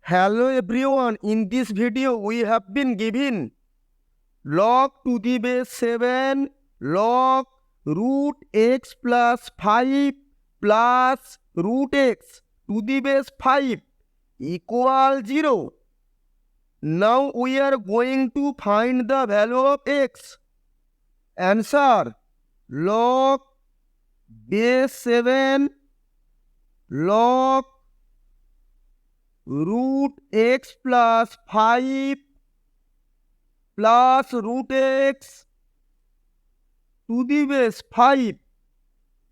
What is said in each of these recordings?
Hello everyone, in this video we have been given log to the base 7 log root x plus 5 plus root x to the base 5 equal 0. Now we are going to find the value of x. Answer: log base 7 log root x plus 5 plus root x to the base 5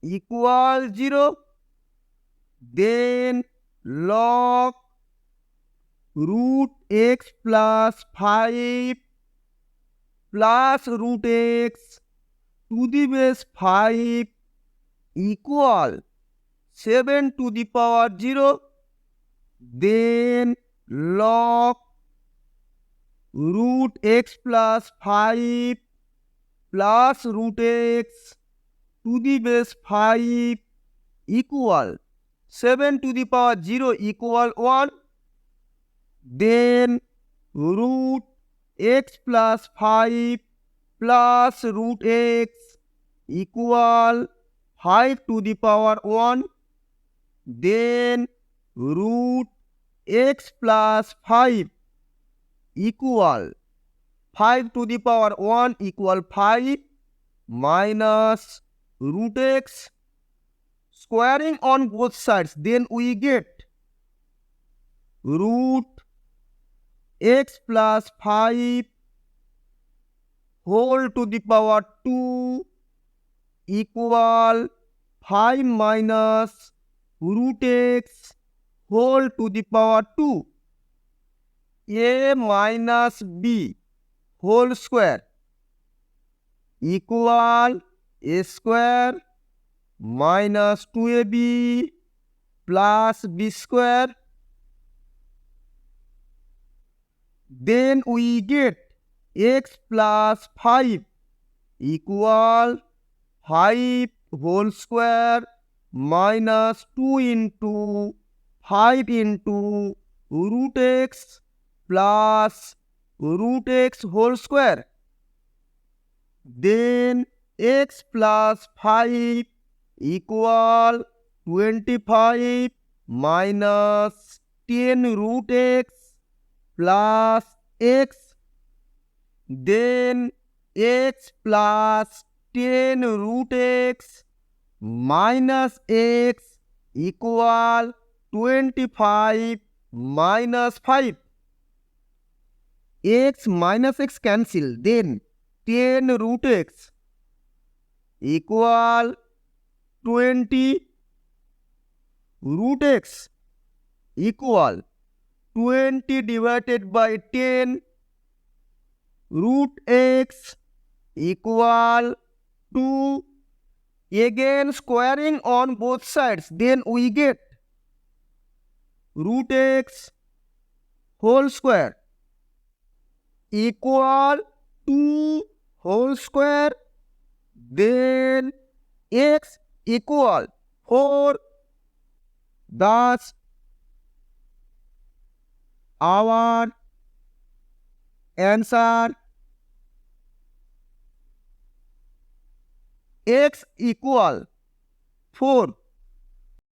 equal 0. Then log root x plus 5 plus root x to the base 5 equal 7 to the power 0. Then log root x plus 5 plus root x to the base 5 equal 7 to the power 0 equal 1. Then root x plus 5 plus root x equal 5 to the power 1. Then root x plus 5 equal 5 to the power 1 equal 5 minus root x, squaring on both sides, then we get root x plus 5 whole to the power 2 equal 5 minus root x whole to the power 2. A minus b whole square equal a square minus 2ab plus b square. Then we get x plus 5 equal 5 whole square minus 2 into 5 into root x plus root x whole square. Then x plus 5 equal 25 minus 10 root x plus x. Then x plus 10 root x minus x equal 25 minus 5. X minus x cancel, then 10 root x equal 20 root x equal 20 divided by 10 root x equal 2. Again squaring on both sides, then we get root x whole square equal 2 whole square. Then x equal 4. Thus our answer x equal 4.